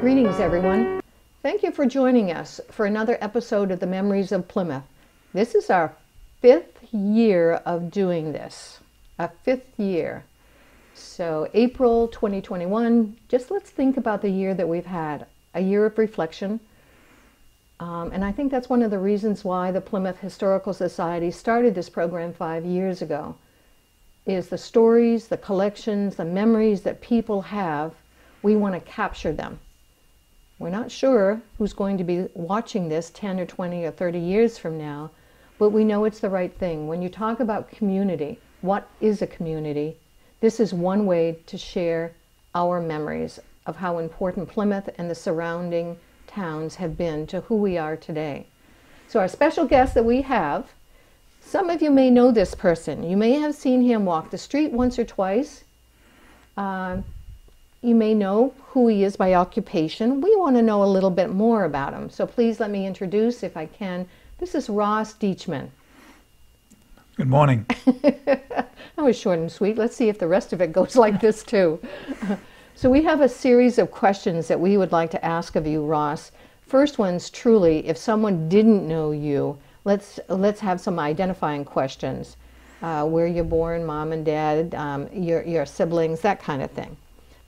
Greetings, everyone. Thank you for joining us for another episode of the Memories of Plymouth. This is our 5th year of doing this, a 5th year. So April 2021, just let's think about the year that we've had, a year of reflection. And I think that's one of the reasons why the Plymouth Historical Society started this program 5 years ago, is the stories, the collections, the memories that people have. We want to capture them. We're not sure who's going to be watching this 10 or 20 or 30 years from now, but we know it's the right thing. When you talk about community, what is a community? This is one way to share our memories of how important Plymouth and the surrounding towns have been to who we are today. So our special guest that we have, some of you may know this person. You may have seen him walk the street once or twice. You may know who he is by occupation. We want to know a little bit more about him. So please let me introduce, if I can. This is Ross Deachman. Good morning. That was short and sweet. Let's see if the rest of it goes like this too. So we have a series of questions that we would like to ask of you, Ross. First one's truly, if someone didn't know you, let's have some identifying questions. Where you're born, mom and dad, your siblings, that kind of thing.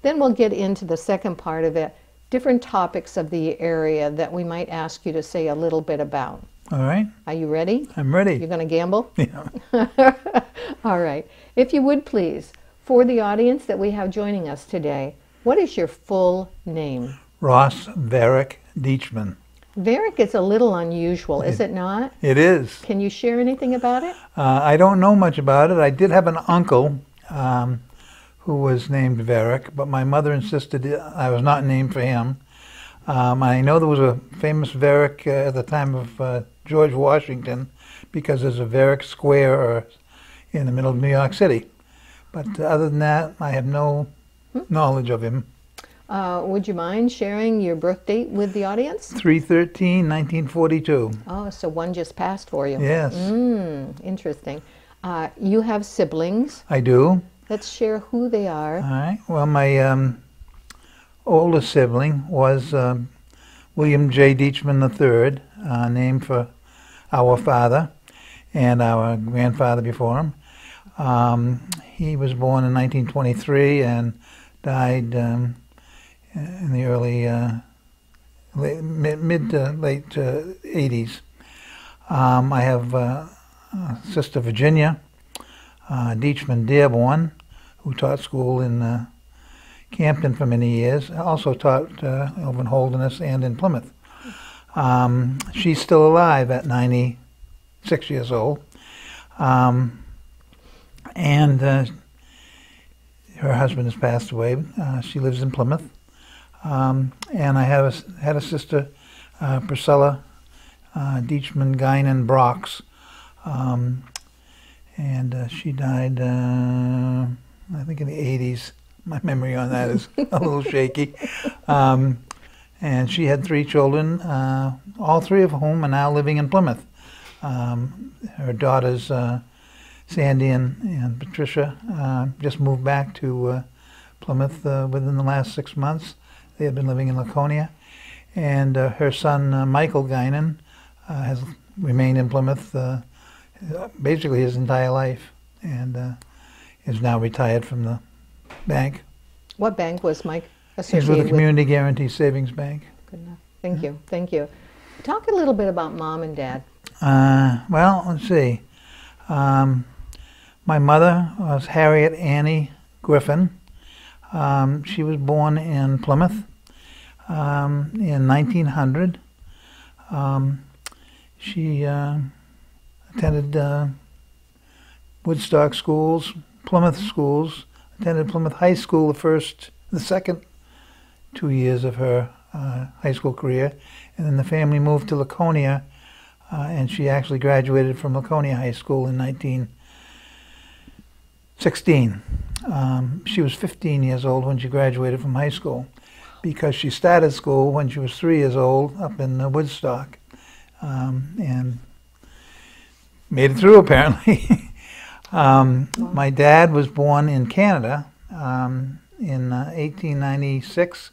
Then we'll get into the second part of it, different topics of the area that we might ask you to say a little bit about. All right. Are you ready? I'm ready. You're going to gamble? Yeah. All right. If you would please, for the audience that we have joining us today, what is your full name? Ross Varick Deachman. Varick is a little unusual, is it not? It is. Can you share anything about it? I don't know much about it. I did have an uncle who was named Varick, but my mother insisted I was not named for him. I know there was a famous Varick at the time of George Washington, because there's a Varick Square in the middle of New York City. But other than that, I have no knowledge of him. Would you mind sharing your birth date with the audience? 3/13/1942. Oh, so one just passed for you. Yes. Interesting. You have siblings. I do. Let's share who they are. All right. Well, my oldest sibling was William J. Deachman III, named for our father and our grandfather before him. He was born in 1923 and died in the early, mid to late 80s. I have Sister Virginia Deachman Dearborn, who taught school in Campton for many years. Also taught over in Holderness and in Plymouth. She's still alive at 96 years old. And her husband has passed away. She lives in Plymouth. And I had a sister, Priscilla Deachman Guinan Brox. And she died, I think, in the 80s. My memory on that is a little shaky. And she had 3 children, all 3 of whom are now living in Plymouth. Her daughters, Sandy and Patricia, just moved back to Plymouth within the last 6 months. They have been living in Laconia. And her son, Michael Guinan, has remained in Plymouth basically his entire life, and is now retired from the bank. What bank was Mike associated He's with the Community Guarantee Savings Bank. Good enough. Thank you. Thank you. Talk a little bit about Mom and Dad. Well, let's see. My mother was Harriet Annie Griffin. She was born in Plymouth in 1900. She attended Woodstock schools, Plymouth schools, attended Plymouth High School the second 2 years of her high school career, and then the family moved to Laconia, and she actually graduated from Laconia High School in 1916. She was 15 years old when she graduated from high school, because she started school when she was 3 years old up in Woodstock, and made it through, apparently. My dad was born in Canada in 1896.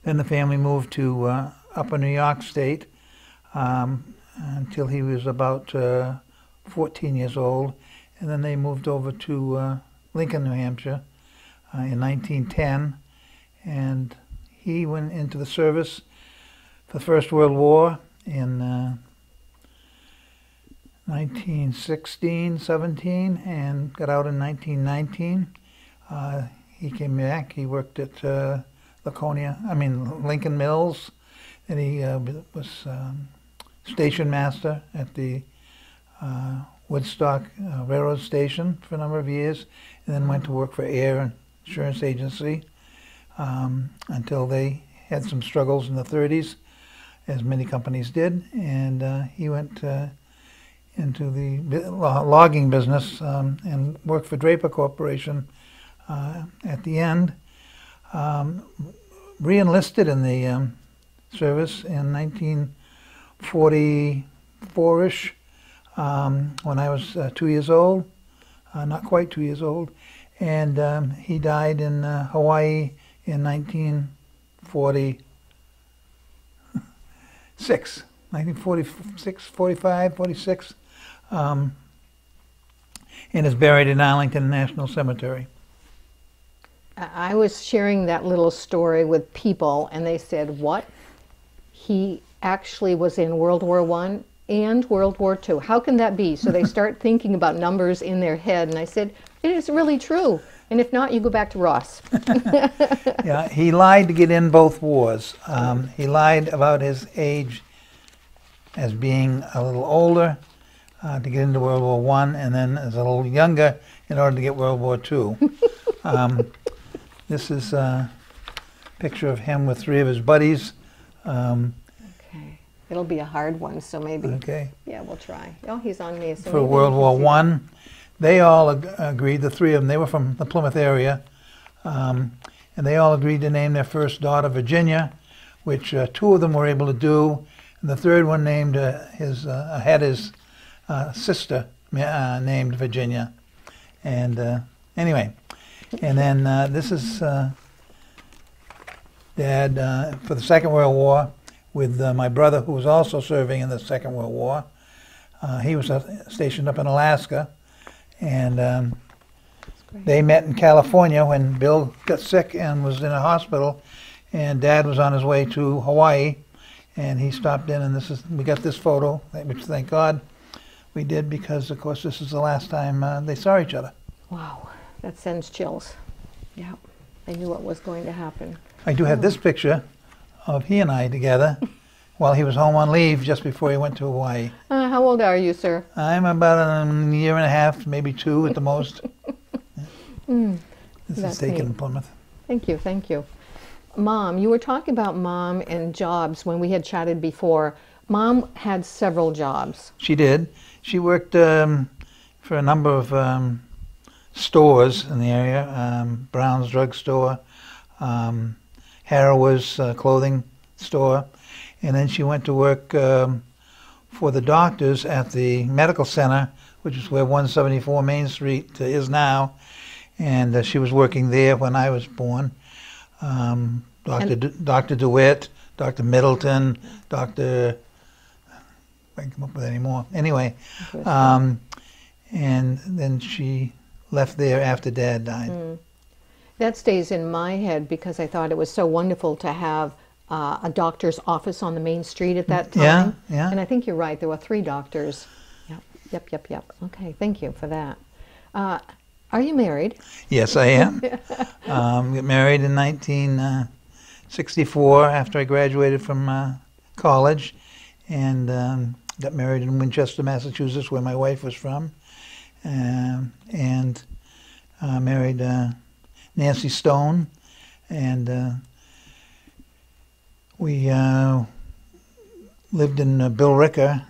Then the family moved to Upper New York State until he was about 14 years old, and then they moved over to Lincoln, New Hampshire in 1910, and he went into the service for the First World War in 1916, 17, and got out in 1919. He came back. He worked at Lincoln Mills, and he was station master at the Woodstock Railroad Station for a number of years, and then went to work for Air Insurance Agency until they had some struggles in the 30s, as many companies did, and he went into the logging business and worked for Draper Corporation at the end. Re-enlisted in the service in 1944-ish when I was 2 years old, not quite 2 years old, and he died in Hawaii in 1946, 45, 46, and is buried in Arlington National Cemetery. I was sharing that little story with people, and they said, what? He actually was in World War I and World War II. How can that be? So they start thinking about numbers in their head, and I said, it is really true. And if not, you go back to Ross. Yeah, he lied to get in both wars. He lied about his age as being a little older to get into World War I, and then as a little younger in order to get World War II. This is a picture of him with three of his buddies. Okay. It'll be a hard one, so maybe. Okay. Yeah, we'll try. Oh, he's on me. So for World War I. They all agreed, the three of them, they were from the Plymouth area, and they all agreed to name their first daughter Virginia, which two of them were able to do, and the third one named had his sister named Virginia. And anyway, and then this is Dad for the Second World War with my brother, who was also serving in the Second World War. He was stationed up in Alaska, and they met in California when Bill got sick and was in a hospital, and Dad was on his way to Hawaii, and he stopped in, and we got this photo, which thank God we did, because of course this is the last time they saw each other. Wow, that sends chills. Yeah, they knew what was going to happen. I do have this picture of he and I together while he was home on leave just before he went to Hawaii. How old are you, sir? I'm about a year and a half, maybe 2 at the most. This is taken in Plymouth. Thank you, thank you. Mom, you were talking about Mom and jobs when we had chatted before. Mom had several jobs. She did. She worked for a number of stores in the area, Brown's Drug Store, Harrower's clothing store, and then she went to work for the doctors at the medical center, which is where 174 Main Street is now, and she was working there when I was born. Dr. DeWitt, Dr. Middleton, Dr. I can't come up with any more. Anyway, and then she left there after Dad died. That stays in my head because I thought it was so wonderful to have a doctor's office on the main street at that time. Yeah, yeah. And I think you're right. There were 3 doctors. Yep. Okay, thank you for that. Are you married? Yes, I am. Got married in 1964 after I graduated from college, and got married in Winchester, Massachusetts, where my wife was from, and married Nancy Stone, and we lived in Billerica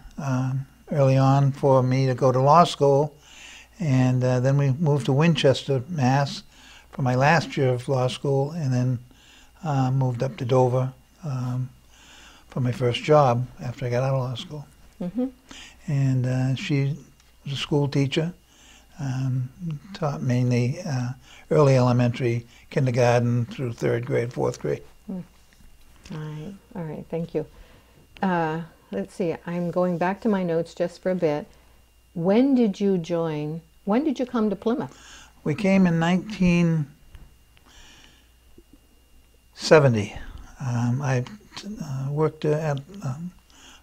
early on for me to go to law school, and then we moved to Winchester, Mass for my last year of law school, and then moved up to Dover for my first job after I got out of law school. And she was a school teacher, taught mainly early elementary, kindergarten through 3rd grade, 4th grade. All right, thank you. Let's see, I'm going back to my notes just for a bit. When did you come to Plymouth? We came in 1970. I worked at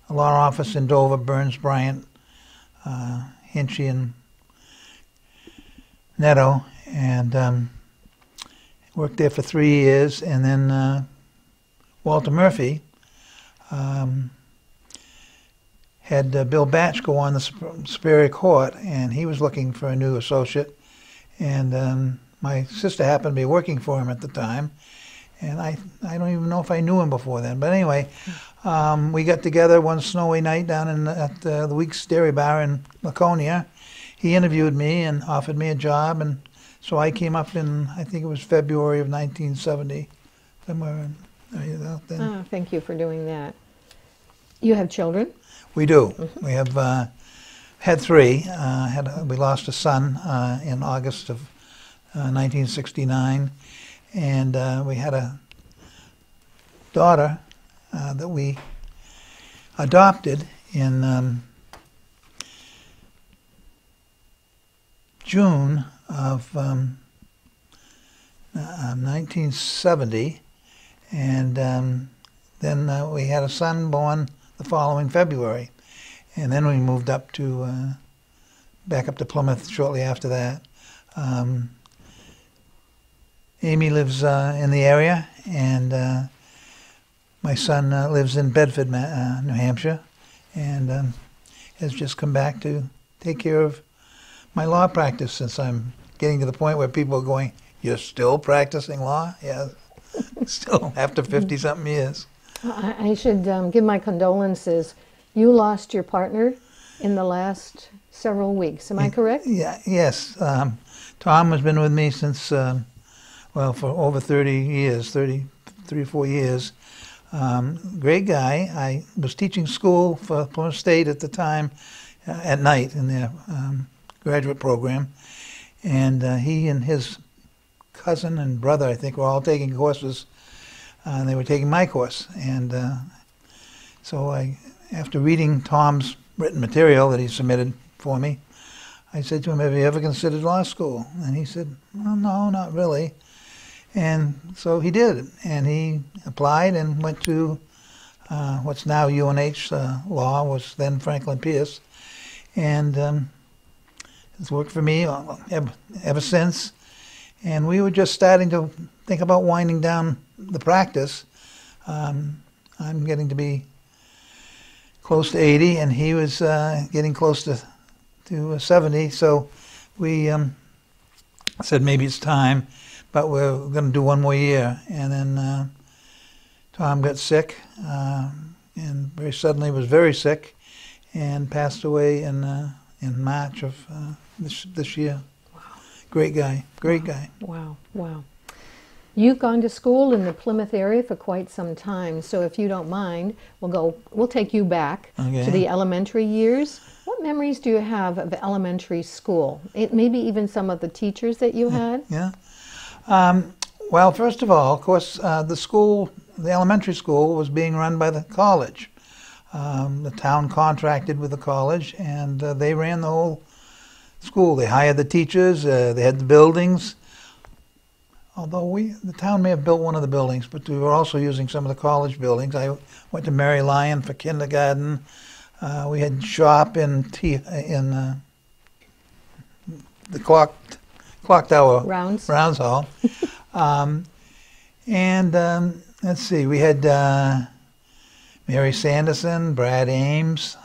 a law office in Dover, Burns, Bryant, Hinchy, and Netto, and worked there for 3 years. And then Walter Murphy had Bill Batch go on the Superior Court, and he was looking for a new associate. And my sister happened to be working for him at the time, and I don't even know if I knew him before then. But anyway, we got together one snowy night down at the Weeks Dairy Bar in Laconia. He interviewed me and offered me a job, and so I came up in, I think it was February of 1970, somewhere in then. Oh, thank you for doing that. You have children? We do. We have had 3. We lost a son in August of 1969, and we had a daughter that we adopted in June of 1970, and then we had a son born the following February, and then we moved up to back up to Plymouth shortly after that. Amy lives in the area, and my son lives in Bedford, New Hampshire, and has just come back to take care of my law practice, since I'm getting to the point where people are going, "You're still practicing law?" Yeah, still after 50-something years. I should give my condolences. You lost your partner in the last several weeks. Am I correct? Yeah. Yes. Tom has been with me since, well, for over 30 years, 33 or 4 years. Great guy. I was teaching school for Plymouth State at the time, at night in their graduate program, and he and his cousin and brother, I think, were all taking courses, and they were taking my course. And so after reading Tom's written material that he submitted for me, I said to him, "Have you ever considered law school?" And he said, "Well, no, not really." And so he did, and he applied and went to what's now UNH Law, was then Franklin Pierce, and it's worked for me ever since. And we were just starting to think about winding down the practice. I'm getting to be close to 80, and he was getting close to 70. So we said maybe it's time, but we're going to do 1 more year. And then Tom got sick, and very suddenly was very sick, and passed away in March of this year. Wow. Great guy. Great guy. Wow. Wow. You've gone to school in the Plymouth area for quite some time, so if you don't mind, we'll take you back to the elementary years. What memories do you have of elementary school? Maybe even some of the teachers that you had? Yeah. Well, first of all, of course, the elementary school was being run by the college. The town contracted with the college, and they ran the whole school. They hired the teachers, they had the buildings. Although the town may have built one of the buildings, but we were also using some of the college buildings. I went to Mary Lyon for kindergarten. We had shop in the clock tower. Rounds Hall. And let's see, we had Mary Sanderson, Brad Ames.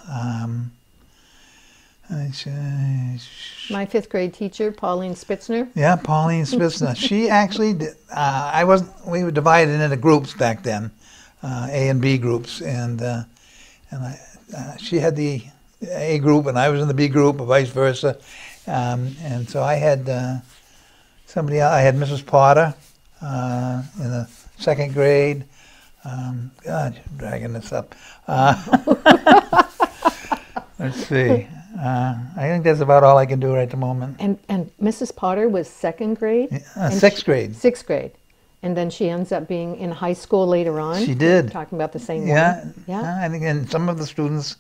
My 5th grade teacher, Pauline Spitzner. Yeah, Pauline Spitzner. She actually did, we were divided into groups back then, A and B groups, and she had the A group and I was in the B group, or vice versa. And so I had somebody else. I had Mrs. Potter in the 2nd grade. God, you're dragging this up. Let's see. I think that's about all I can do right at the moment. And Mrs. Potter was 2nd grade? 6th grade. 6th grade. And then she ends up being in high school later on. She did. Talking about the same Yeah, one. Yeah. I think, and some of the students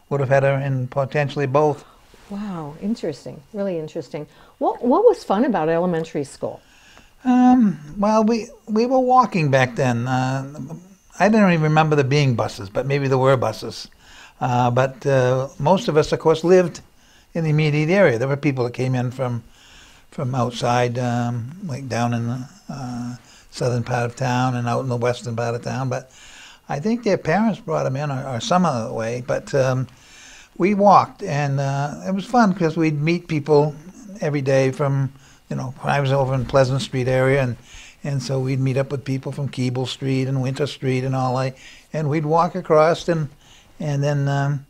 would have had her in potentially both. Wow, interesting. Really interesting. What was fun about elementary school? Well, we were walking back then. I don't even remember there being buses, but maybe there were buses. But most of us, of course, lived in the immediate area. There were people that came in from outside, like down in the southern part of town and out in the western part of town. But I think their parents brought them in, or some other way. But we walked, and it was fun because we'd meet people every day from, I was over in Pleasant Street area, and so we'd meet up with people from Keble Street and Winter Street and all that, and we'd walk across, and then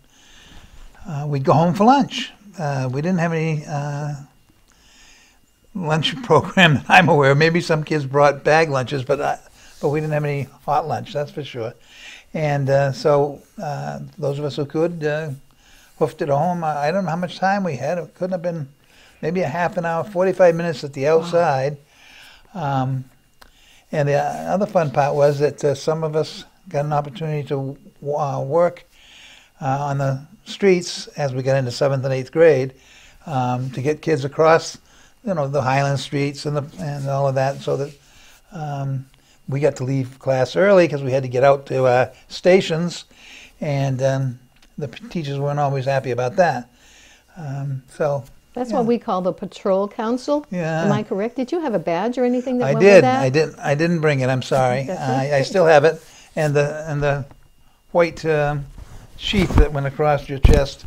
we'd go home for lunch. We didn't have any lunch program that I'm aware of. Maybe some kids brought bag lunches, but we didn't have any hot lunch, that's for sure. And so those of us who could hoofed it home. I don't know how much time we had. It couldn't have been maybe a half an hour, 45 minutes at the outside. Wow. And the other fun part was that some of us got an opportunity to work on the streets as we got into 7th and 8th grade to get kids across, the Highland streets and all of that, so that we got to leave class early because we had to get out to stations, and the teachers weren't always happy about that. That's what we call the patrol council. Yeah. Am I correct? Did you have a badge or anything that went with that? I didn't bring it. I'm sorry. That's I still have it, and the white sheath that went across your chest,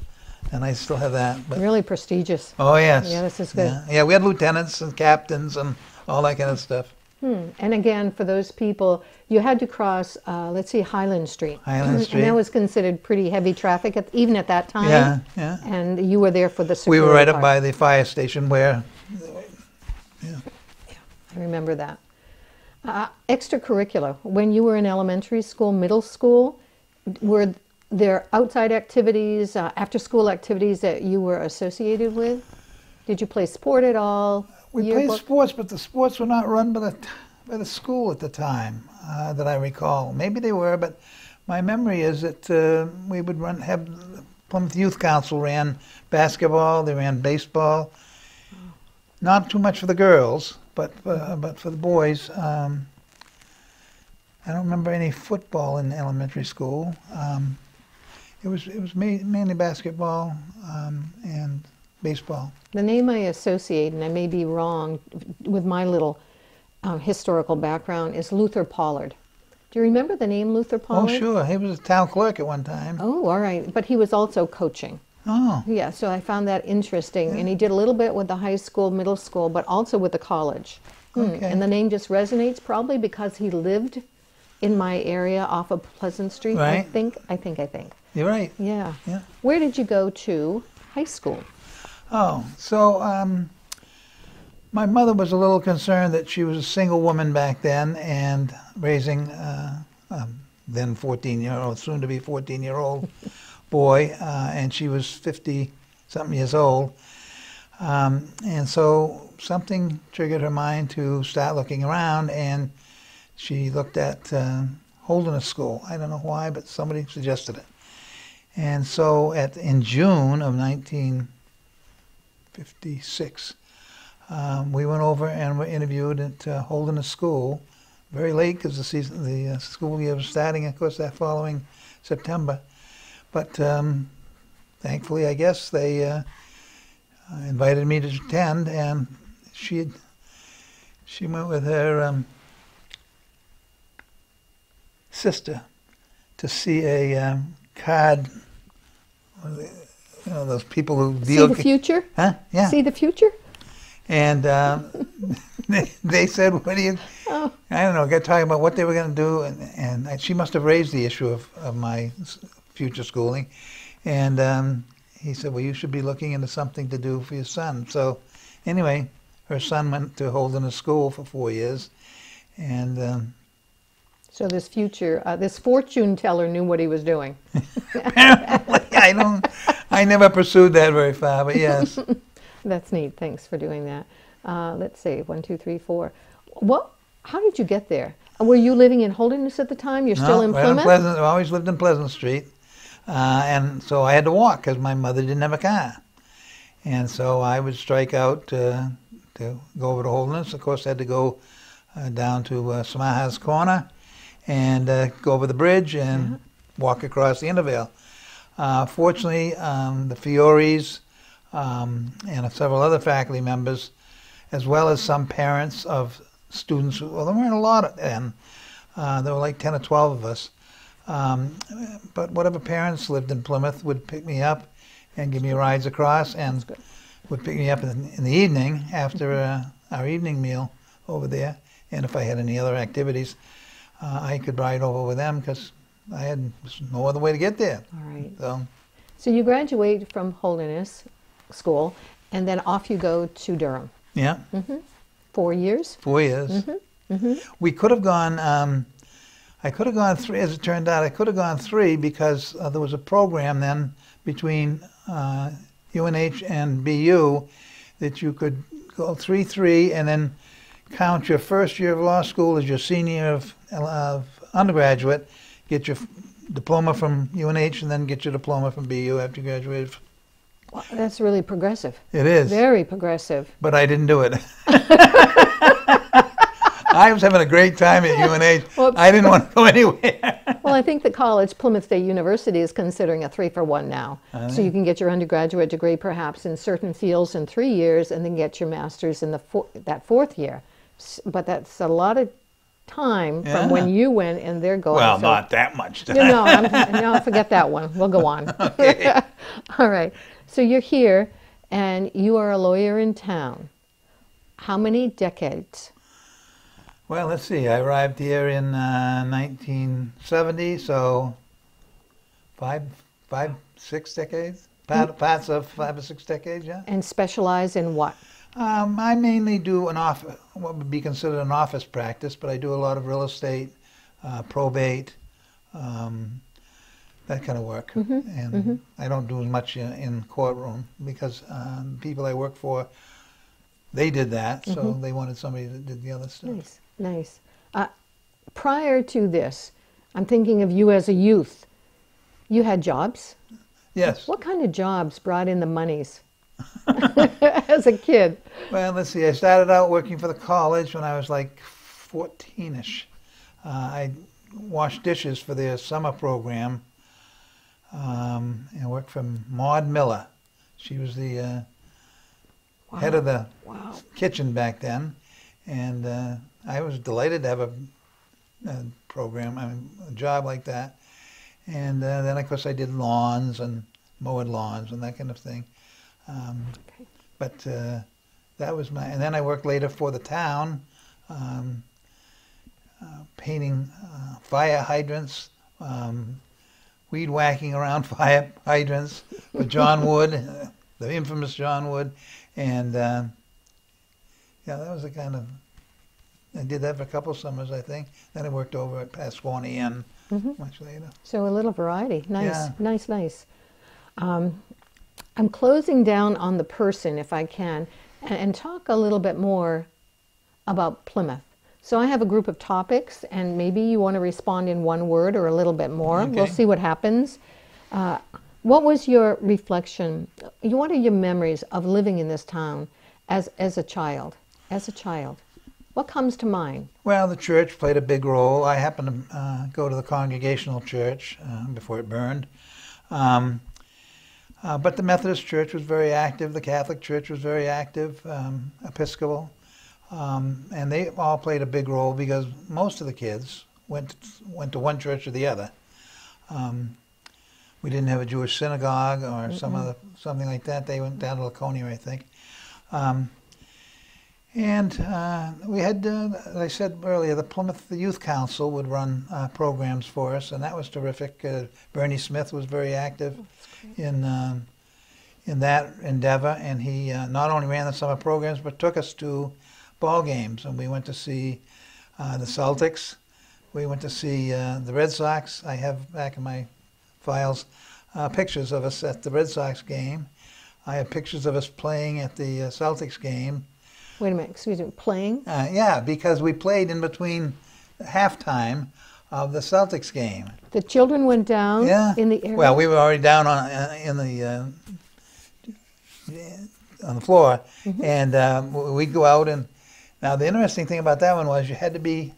and I still have that. But, really prestigious. oh yes. Yeah, this is good. Yeah, we had lieutenants and captains and all that kind of stuff. And again, for those people, you had to cross, let's see, Highland Street. Highland Street. And that was considered pretty heavy traffic, even at that time. Yeah, yeah. And you were there for the security We were right up part. by the fire station where. Yeah, I remember that. Extracurricular. When you were in elementary school, middle school, were there outside activities, after-school activities that you were associated with? Did you play sport at all? We played sports, but the sports were not run by the school at the time that I recall. Maybe they were, but my memory is that we would have Plymouth Youth Council ran basketball, they ran baseball. Not too much for the girls, but for the boys. I don't remember any football in elementary school. It was mainly basketball and baseball. The name I associate, and I may be wrong with my little historical background, is Luther Pollard. Do you remember the name Luther Pollard? Oh, sure. He was a town clerk at one time. Oh, all right. But he was also coaching. Oh. Yeah, so I found that interesting. And he did a little bit with the high school, middle school, but also with the college. Okay. And the name just resonates probably because he lived in my area off of Pleasant Street. Right. I think. You're right. Yeah. Yeah. Where did you go to high school? Oh, so my mother was a little concerned that she was a single woman back then and raising then 14-year-old, soon to be 14-year-old boy, and she was 50-something years old. And so something triggered her mind to start looking around, and she looked at Holderness School. I don't know why, but somebody suggested it. And so in June of 1956, we went over and were interviewed at Holderness School, very late because the school year was starting, of course, that following September. But thankfully, I guess they invited me to attend, and she went with her sister to see a card. Those people who deal. See the future? Huh? Yeah. See the future? And they said, "What do you?" Oh. I don't know. Got talking about what they were going to do, and she must have raised the issue of my future schooling. And he said, "Well, you should be looking into something to do for your son." So, anyway, her son went to Holderness School for 4 years, and. So this fortune teller knew what he was doing. Apparently, I never pursued that very far, but yes. That's neat. Thanks for doing that. Let's see, 1, 2, 3, 4. What How did you get there? Were you living in Holderness at the time? You're still in right Plymouth? Pleasant. I always lived in Pleasant Street. And so I had to walk because my mother didn't have a car. And so I would strike out to go over to Holderness. Of course, I had to go down to Samaha's Corner and go over the bridge and walk across the Intervale. Fortunately, the Fioris and several other faculty members, as well as some parents of students, well, there weren't a lot then. There were like 10 or 12 of us. But whatever parents lived in Plymouth would pick me up and give me rides across, and would pick me up in the evening after our evening meal over there. And if I had any other activities, I could ride over with them because I had no other way to get there. All right. So you graduate from Holderness School, and then off you go to Durham. Yeah. 4 years? 4 years. We could have gone, I could have gone 3, as it turned out, I could have gone 3 because there was a program then between UNH and BU that you could go 3-3 and then count your first year of law school as your senior year of undergraduate, get your diploma from UNH, and then get your diploma from BU after you graduated. Well, that's really progressive. It is. Very progressive. But I didn't do it. I was having a great time at UNH. Whoops. I didn't want to go anywhere. Well, I think the college, Plymouth State University, is considering a 3-for-1 now. So you can get your undergraduate degree perhaps in certain fields in 3 years and then get your master's in that 4th year. But that's a lot of time from when you went and they're going. Well, so, not that much time. No, forget that one. We'll go on. Okay. All right. So you're here and you are a lawyer in town. How many decades? Well, let's see. I arrived here in 1970, so 6 decades. Parts of 5 or 6 decades, yeah. And specialize in what? I mainly do what would be considered an office practice, but I do a lot of real estate, probate, that kind of work. And I don't do as much in courtroom because the people I work for, they did that, so they wanted somebody that did the other stuff. Nice. Prior to this, I'm thinking of you as a youth. You had jobs? Yes. What kind of jobs brought in the monies as a kid? Well, let's see. I started out working for the college when I was like 14-ish. I washed dishes for their summer program and worked for Maud Miller. She was the head of the kitchen back then. And I was delighted to have a program, a job like that. And then, of course, I did lawns and mowed lawns and that kind of thing. But that was and then I worked later for the town, painting fire hydrants, weed whacking around fire hydrants for John Wood, the infamous John Wood. And yeah, that was the kind of, I did that for a couple of summers, I think. Then I worked over at Pasquaney Inn much later. So a little variety. Nice, yeah. nice. I'm closing down on the person, if I can, and talk a little bit more about Plymouth. So I have a group of topics, and maybe you want to respond in one word or a little bit more. Okay. We'll see what happens. What was your reflection? What are your memories of living in this town as a child? What comes to mind? Well, the church played a big role. I happened to go to the Congregational Church before it burned. But the Methodist Church was very active. The Catholic Church was very active, Episcopal. And they all played a big role because most of the kids went to one church or the other. We didn't have a Jewish synagogue or something like that. They went down to Laconia, I think. And we had, as I said earlier, the Plymouth Youth Council would run programs for us, and that was terrific. Bernie Smith was very active in that endeavor, and he not only ran the summer programs, but took us to ball games, and we went to see the Celtics. We went to see the Red Sox. I have back in my files pictures of us at the Red Sox game. I have pictures of us playing at the Celtics game. Wait a minute, excuse me, playing? Yeah, because we played in between halftime of the Celtics game. The children went down Yeah. in the area? Well, we were already down on the floor, and we'd go out and. Now the interesting thing about that one was you had to be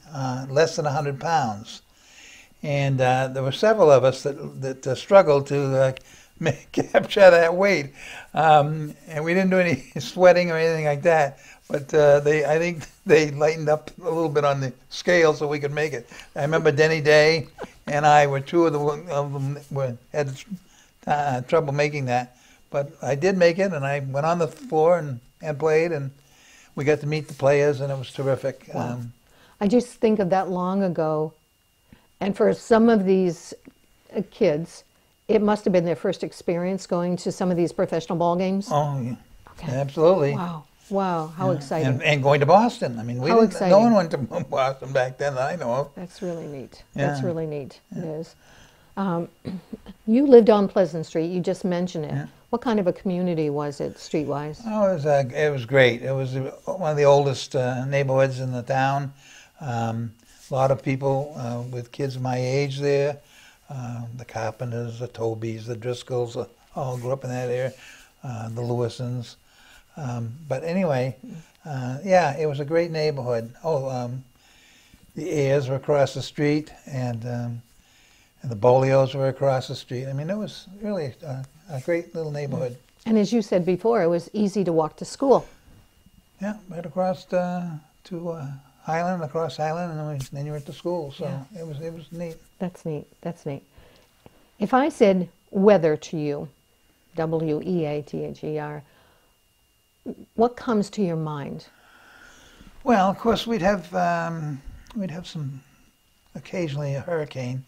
less than 100 pounds, and there were several of us that struggled to capture that weight, and we didn't do any sweating or anything like that. But I think they lightened up a little bit on the scale so we could make it. I remember Denny Day and I were two of them had trouble making that, but I did make it, and I went on the floor and played, and we got to meet the players, and it was terrific. Wow. I just think of that long ago, and for some of these kids, it must have been their first experience going to some of these professional ball games. Oh, yeah. Okay. Absolutely. Wow. Wow, how exciting. And going to Boston. I mean, no one went to Boston back then that I know of. That's really neat. Yeah. That's really neat. Yeah. It is. You lived on Pleasant Street. You just mentioned it. Yeah. What kind of a community was it, streetwise? Oh, it was great. It was one of the oldest neighborhoods in the town. A lot of people with kids my age there. The Carpenters, the Tobys, the Driscolls all grew up in that area. The Lewisons. But anyway, yeah, it was a great neighborhood. The Ayers were across the street, and the Bolios were across the street. I mean, it was really a great little neighborhood. And as you said before, it was easy to walk to school. Yeah, right across to Highland, across Highland, and then you were at the school. So yeah. It was neat. That's neat. That's neat. If I said weather to you, W-E-A-T-H-E-R, what comes to your mind? Well, of course, we'd have some occasionally a hurricane.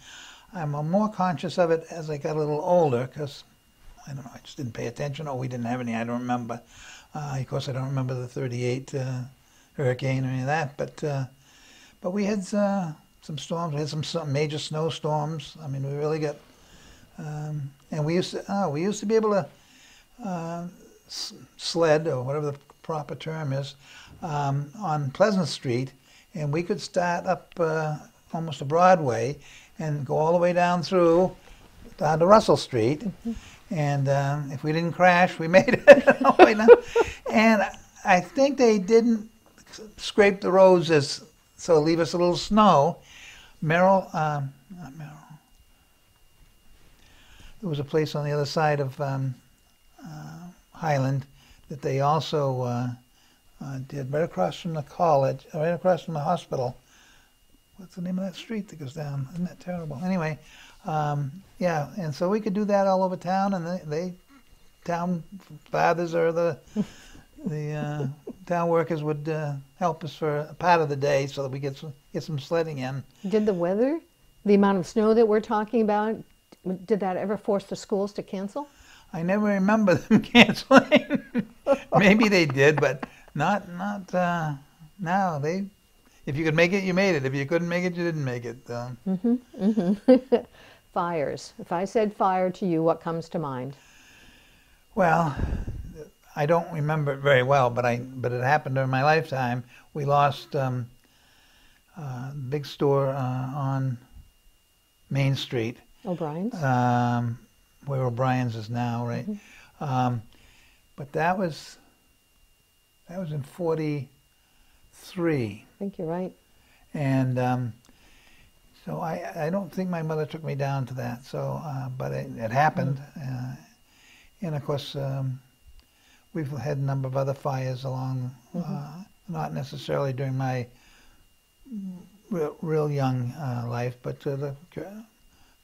I'm more conscious of it as I got a little older because, I don't know, I just didn't pay attention, or we didn't have any, I don't remember. Of course, I don't remember the 38 hurricane or any of that, but we had some storms. We had some major snowstorms. I mean, we really got, and we used to be able to sled, or whatever the proper term is, on Pleasant Street, and we could start up almost to Broadway and go all the way down to Russell Street. Mm-hmm. And if we didn't crash, we made it all the way down. And I think they didn't scrape the roads so leave us a little snow. Merrill, not Merrill. There was a place on the other side of Highland that they also did, right across from the college, right across from the hospital. What's the name of that street that goes down? Isn't that terrible? Anyway, yeah, and so we could do that all over town, and town fathers or the town workers would help us for a part of the day so that we get some sledding in. Did the weather, the amount of snow that we're talking about, did that ever force the schools to cancel? I never remember them canceling. Maybe they did, but not now. If you could make it, you made it. If you couldn't make it, you didn't make it. Mm-hmm, mm-hmm. Fires. If I said fire to you, what comes to mind? Well, I don't remember it very well, but it happened during my lifetime. We lost a big store on Main Street. O'Brien's? Where O'Brien's is now, right? Mm-hmm. But that was in 43. I think you're right. And so I don't think my mother took me down to that. So, but it happened. And of course, we've had a number of other fires along, not necessarily during my real young life, but the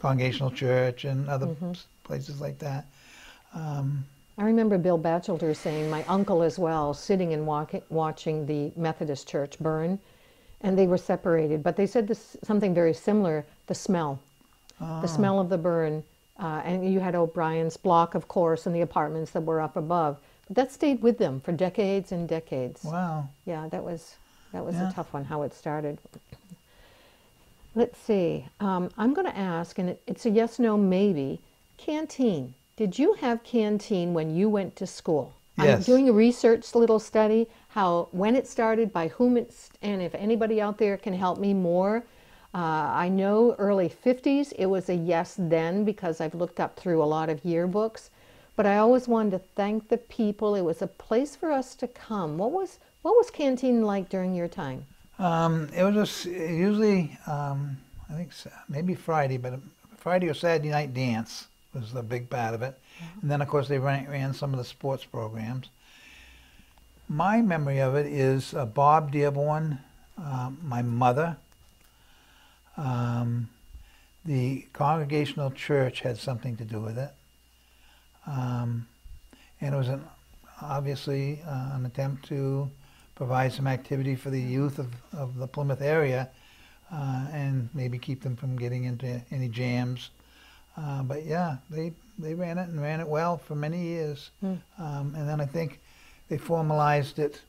Congregational Church and other places like that. I remember Bill Batchelder saying, my uncle as well, sitting and watching the Methodist Church burn, and they were separated. But they said something very similar, the smell. The smell of the burn. And you had O'Brien's block, of course, and the apartments that were up above. But that stayed with them for decades and decades. Wow. Yeah, that was a tough one, how it started. Let's see. I'm going to ask, and it's a yes, no, maybe. Canteen. Did you have canteen when you went to school? Yes. I'm doing a research little study. when it started, by whom it's, and if anybody out there can help me more. I know early 50s, it was a yes then because I've looked up through a lot of yearbooks, but I always wanted to thank the people. It was a place for us to come. What was Canteen like during your time? It was usually, I think maybe Friday, but Friday or Saturday night dance was the big part of it. And then, of course, they ran some of the sports programs. My memory of it is Bob Dearborn, my mother. The Congregational Church had something to do with it. And it was obviously an attempt to provide some activity for the youth of the Plymouth area and maybe keep them from getting into any jams. But yeah, they ran it and ran it well for many years. And then I think they formalized it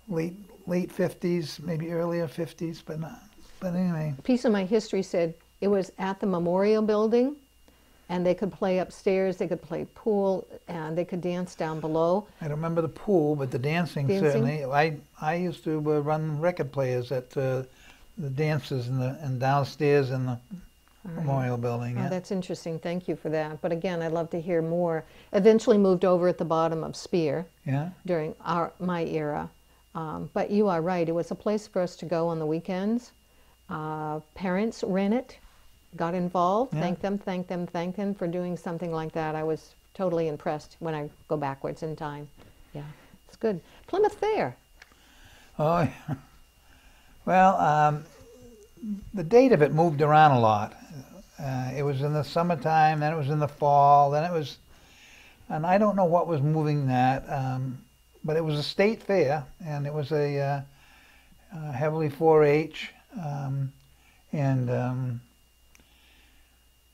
late 50s, maybe earlier 50s, but anyway. A piece of my history said it was at the Memorial Building, and they could play upstairs, they could play pool, and they could dance down below. I don't remember the pool, but the dancing? Certainly. I used to run record players at the dances and downstairs in the Memorial Building. Oh, that's interesting. Thank you for that. But again, I'd love to hear more. Eventually moved over at the bottom of Spear during my era. But you are right. It was a place for us to go on the weekends. Parents ran it, got involved, thank them for doing something like that. I was totally impressed when I go backwards in time. Yeah, it's good. Plymouth Fair. Oh, well, the date of it moved around a lot. It was in the summertime, then it was in the fall, then it was, and I don't know what was moving that, but it was a state fair, and it was a heavily 4-H, and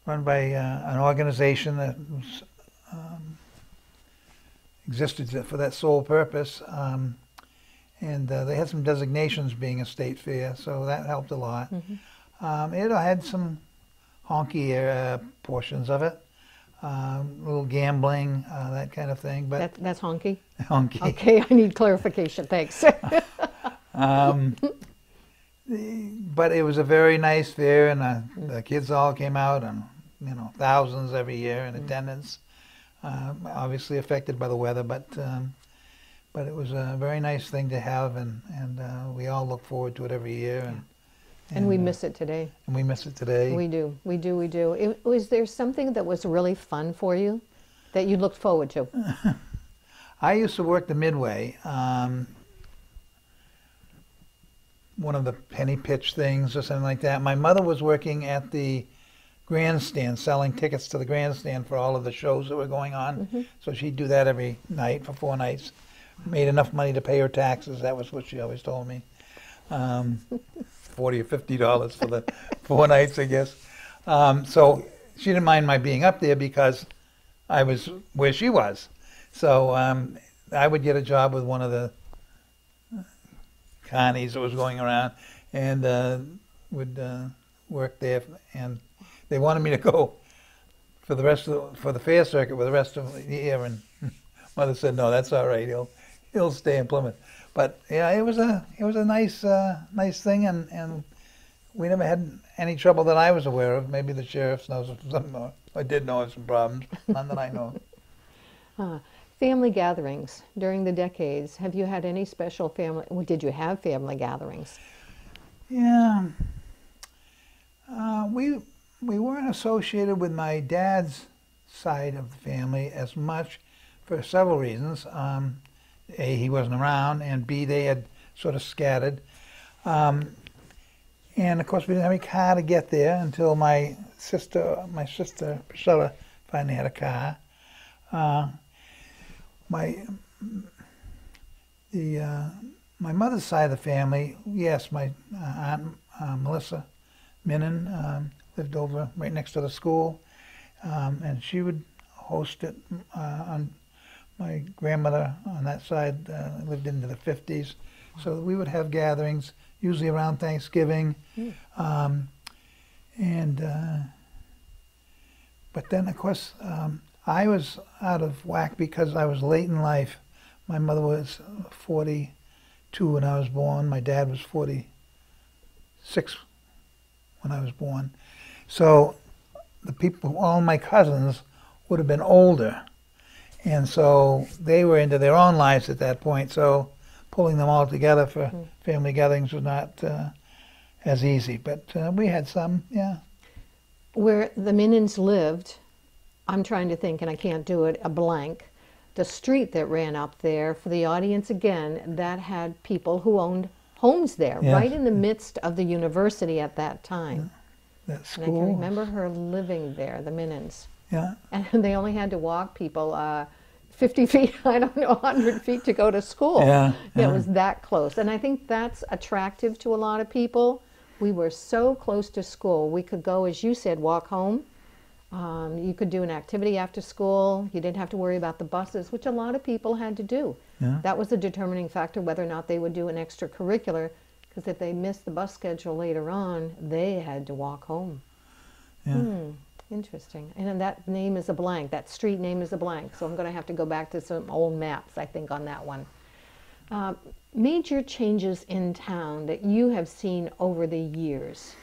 run by an organization that was, existed for that sole purpose. And they had some designations being a state fair, so that helped a lot. It had some honky portions of it, little gambling, that kind of thing. But that's honky? Honky. Okay, I need clarification, thanks. But it was a very nice fair, and the kids all came out, and thousands every year in attendance. Obviously affected by the weather, but it was a very nice thing to have, and we all look forward to it every year. And we miss it today. And we miss it today. We do. Was there something that was really fun for you that you looked forward to? I used to work the Midway. One of the penny pitch things or something like that. My mother was working at the grandstand, selling tickets to the grandstand for all of the shows that were going on. So she'd do that every night for 4 nights. Made enough money to pay her taxes. That was what she always told me. $40 or $50 for the 4 nights, I guess. So she didn't mind my being up there because I was where she was. So I would get a job with one of the Connies that was going around, and would work there. And they wanted me to go for the fair circuit for the rest of the year. And Mother said, "No, that's all right. He'll stay in Plymouth." But yeah, it was a nice thing, and we never had any trouble that I was aware of. Maybe the sheriff knows of some, or did know of some problems. None that I know of. Family gatherings during the decades. Have you had any special family? Well, did you have family gatherings? Yeah, we weren't associated with my dad's side of the family as much for several reasons. A, he wasn't around, and B, they had sort of scattered. And of course, we didn't have any car to get there until my sister Priscilla finally had a car. My mother's side of the family, yes, my aunt Melissa Minnan lived over right next to the school, and she would host it. My grandmother on that side lived into the 50s, so we would have gatherings usually around Thanksgiving, but then of course I was out of whack because I was late in life. my mother was 42 when I was born. My dad was 46 when I was born. So the people, all my cousins, would have been older. And so they were into their own lives at that point. So pulling them all together for family gatherings was not as easy. But we had some, yeah. Where the Minins lived, I'm trying to think, and I can't do it, a blank. The street that ran up there, for the audience again, that had people who owned homes there, Yes. right in the midst of the university at that time. That And I school. can remember her living there, the Minins. Yeah. And they only had to walk people 50 feet, I don't know, 100 feet to go to school. Yeah, It was that close. And I think that's attractive to a lot of people. We were so close to school. We could go, as you said, walk home. You could do an activity after school. You didn't have to worry about the buses, which a lot of people had to do. Yeah. That was a determining factor whether or not they would do an extracurricular, because if they missed the bus schedule later on, they had to walk home. Yeah. Interesting. And then that name is a blank. That street name is a blank. So I'm going to have to go back to some old maps, I think, on that one. Major changes in town that you have seen over the years.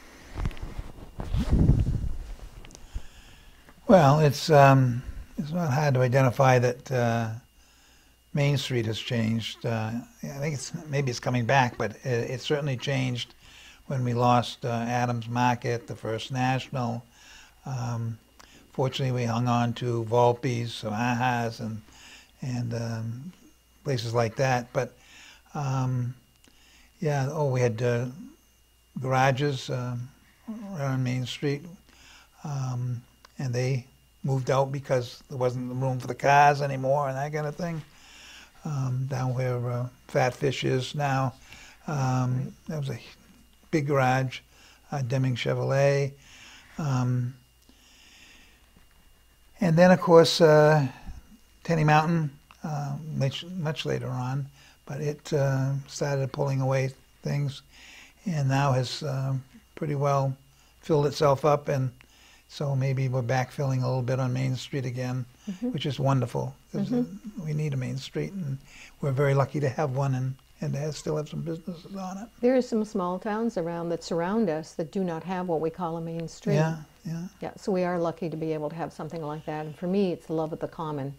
Well, it's not hard to identify that Main Street has changed. I think maybe it's coming back, but it certainly changed when we lost Adams Market, the First National. Fortunately, we hung on to Volpe's, Aha's, and places like that. But yeah, we had garages around Main Street, and they moved out because there wasn't room for the cars anymore and that kind of thing. Down where Fat Fish is now, that was a big garage, Deming Chevrolet. And then, of course, Tenny Mountain, much later on, but it started pulling away things and now has pretty well filled itself up, and so maybe we're backfilling a little bit on Main Street again, which is wonderful, because we need a Main Street, and we're very lucky to have one, and still have some businesses on it. There are some small towns around that surround us that do not have what we call a main street. Yeah, yeah. Yeah, so we are lucky to be able to have something like that. And for me, it's love of the common,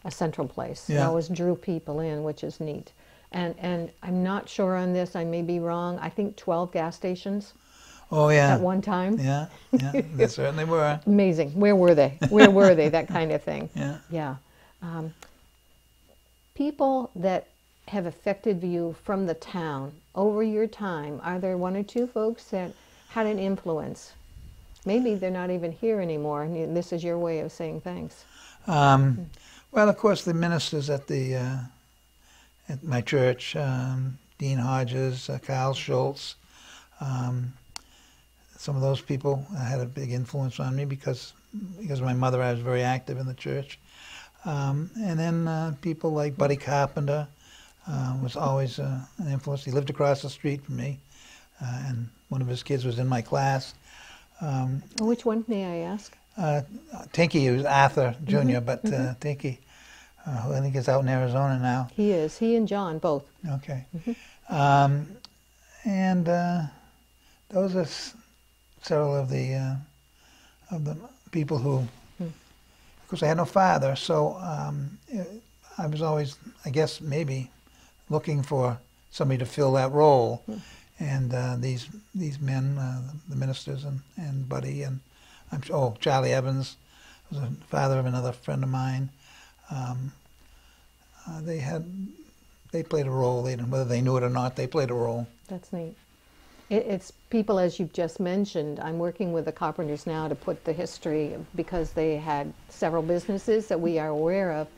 a central place. It Yeah. always drew people in, which is neat. And I'm not sure on this, I may be wrong, I think 12 gas stations Oh, yeah. at one time. Yeah, yeah, they certainly were. Amazing. Where were they? Where were they? That kind of thing. Yeah. Yeah. People that have affected you from the town over your time, are there one or two folks that had an influence? Maybe they're not even here anymore, and this is your way of saying thanks. Well, of course, the ministers at my church, Dean Hodges, Kyle Schultz, some of those people had a big influence on me because of my mother. I was very active in the church. And then people like Buddy Carpenter was always an influence. He lived across the street from me, and one of his kids was in my class. Which one, may I ask? Tinky, he was Arthur Jr., but Tinky, who I think is out in Arizona now. He is. He and John, both. Okay. And those are several of the people who, of course, I had no father, so I was always, I guess, maybe looking for somebody to fill that role. And these men, the ministers and Buddy, and I'm sure, Charlie Evans was the father of another friend of mine. They played a role. Whether they knew it or not, they played a role. That's neat. It's people, as you've just mentioned. I'm working with the Carpenters now to put the history, because they had several businesses that we are aware of.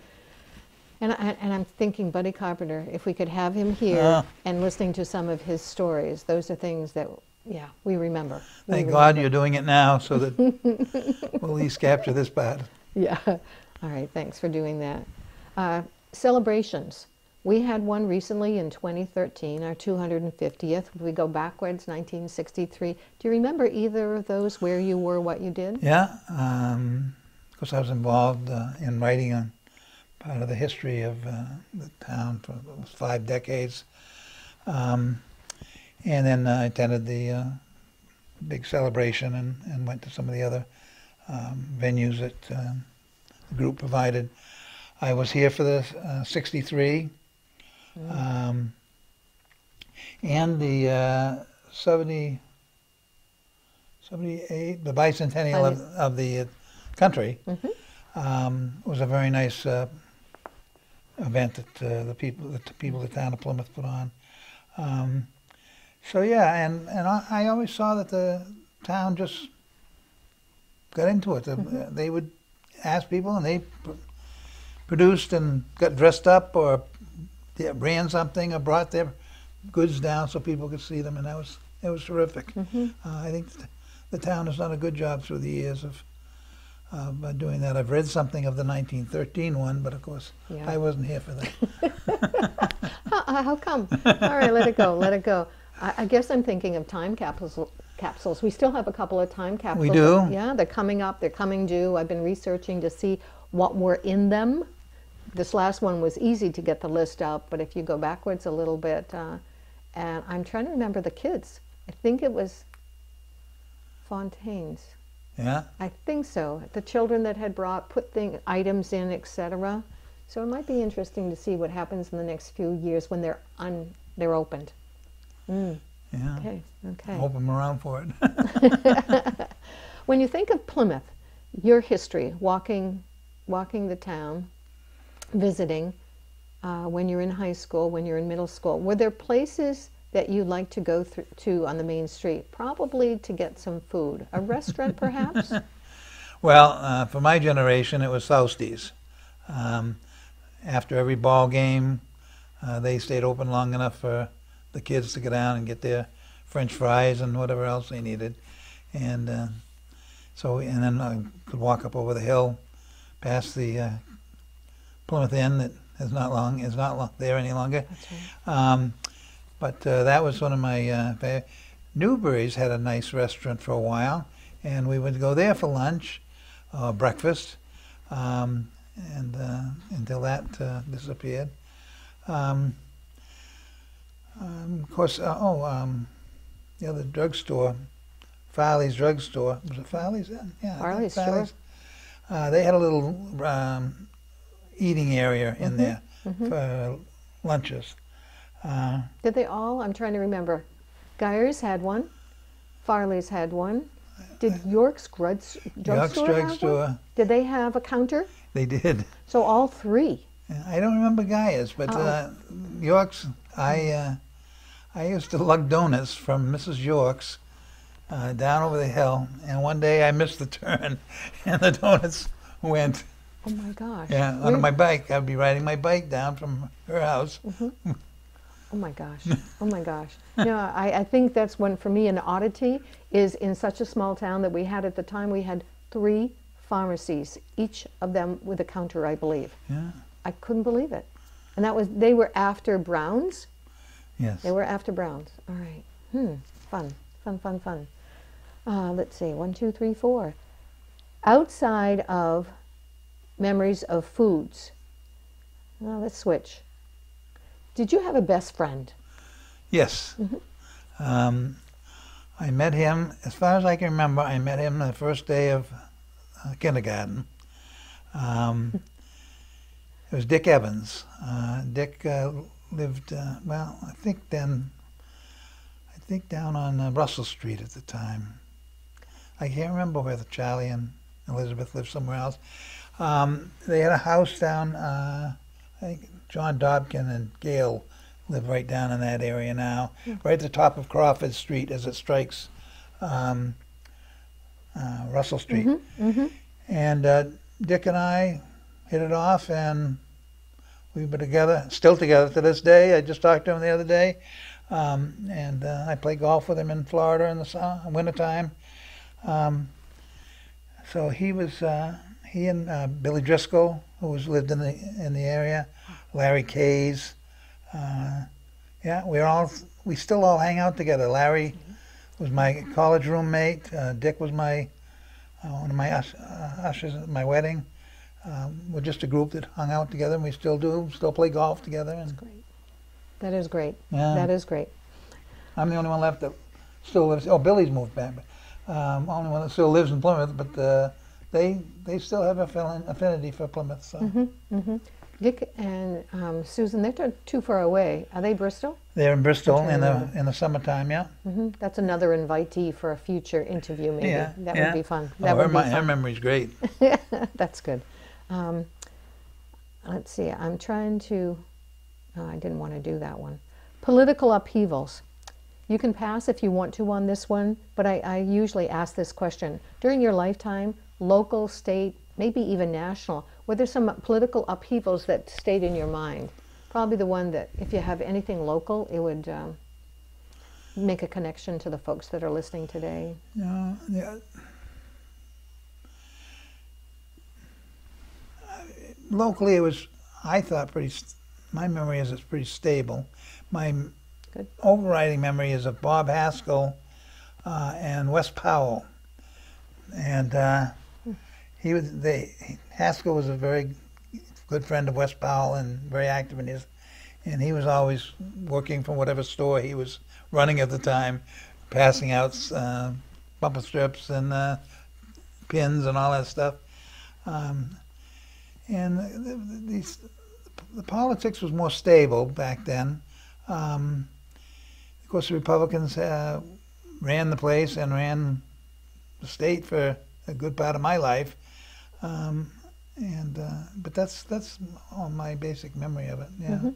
And I'm thinking, Buddy Carpenter, if we could have him here and listening to some of his stories, those are things that, yeah, we remember. Thank God you're doing it now, so that we'll at least capture this part. Yeah. All right, thanks for doing that. Celebrations. We had one recently in 2013, our 250th. We go backwards, 1963. Do you remember either of those, where you were, what you did? Yeah. Of course, I was involved in writing on part of the history of the town for 5 decades. And then I attended the big celebration and went to some of the other venues that the group provided. I was here for the 63 and the 78, the bicentennial of the country. Was a very nice event that the people of the town of Plymouth put on. So yeah, and I always saw that the town just got into it. They would ask people, and they produced and got dressed up, or ran something, or brought their goods down so people could see them, and it was terrific. I think the town has done a good job through the years of doing that. I've read something of the 1913 one, but of course I wasn't here for that. How come? All right, let it go. Let it go. I guess I'm thinking of time capsules. We still have a couple of time capsules. We do? Yeah, they're coming up. They're coming due. I've been researching to see what were in them. This last one was easy to get the list out, but if you go backwards a little bit, and I'm trying to remember the kids. I think it was Fontaine's. Yeah? I think so. The children that had put items in, etc. So it might be interesting to see what happens in the next few years when they're opened. Yeah. Okay. I hope I'm around for it. When you think of Plymouth, your history, walking the town, visiting, when you're in high school, when you're in middle school, were there places that you'd like to go to on the main street, probably to get some food? A restaurant, perhaps? Well, for my generation, it was Southstys. After every ball game, they stayed open long enough for the kids to go down and get their French fries and whatever else they needed. And then I could walk up over the hill past the Plymouth Inn that is not there any longer. That's right. But that was one of my favorite. Newbury's had a nice restaurant for a while, and we would go there for lunch, breakfast, and until that disappeared. Of course, the other drugstore, Farley's drugstore. Was it Farley's then? Yeah, Farley's, sure. They had a little eating area in there for lunches. Did they all? I'm trying to remember. Geyer's had one. Farley's had one. Did York's drugstore have one? Did they have a counter? They did. So all three. I don't remember Geyer's, but York's. I used to lug donuts from Mrs. York's down over the hill, and one day I missed the turn, and the donuts went. Oh my gosh. Yeah, on my bike. I'd be riding my bike down from her house. Oh my gosh. Oh my gosh. No, I think that's one, for me, an oddity is in such a small town that we had at the time, we had 3 pharmacies, each of them with a counter, I believe. Yeah. I couldn't believe it. And they were after Brown's? Yes. They were after Brown's. All right. Fun. Let's see. 1, 2, 3, 4. Outside of memories of foods. Well, let's switch. Did you have a best friend? Yes. I met him, as far as I can remember, I met him the first day of kindergarten. It was Dick Evans. Dick lived, well, I think down on Russell Street at the time. I can't remember whether Charlie and Elizabeth lived somewhere else. They had a house down, I think John Dobkin and Gail live right down in that area now, right at the top of Crawford Street as it strikes Russell Street. And Dick and I hit it off, and we were together, still together to this day. I just talked to him the other day, and I play golf with him in Florida in the wintertime. So he and Billy Driscoll, who lived in the area, Larry Kays. Yeah, we still all hang out together. Larry was my college roommate. Dick was one of my ushers at my wedding. we're just a group that hung out together, and we still do, still play golf together. And That's great. That is great. Yeah. That is great. I'm the only one left that still lives. Oh, Billy's moved back, but only one that still lives in Plymouth. But they still have an affinity for Plymouth. So Dick and Susan, they're not too far away. Are they Bristol? they're in Bristol I'm in trying to the summertime. Yeah. That's another invitee for a future interview, maybe. Yeah. That yeah. would be fun. Oh, That would be her fun. memory's great. That's good. Let's see. I'm trying to. Oh, I didn't want to do that one. Political upheavals. You can pass if you want to on this one, but I usually ask this question. During your lifetime, local, state, maybe even national, were there some political upheavals that stayed in your mind? Probably the one that, if you have anything local, it would make a connection to the folks that are listening today. Yeah. Locally, it was, I thought, my memory is it's pretty stable. My Good. overriding memory is of Bob Haskell and Wes Powell. And Haskell was a very good friend of Wes Powell and very active in his, and he was always working from whatever store he was running at the time, passing out bumper strips and pins and all that stuff. And the politics was more stable back then. Of course, the Republicans ran the place and ran the state for a good part of my life. But that's all my basic memory of it. Yeah.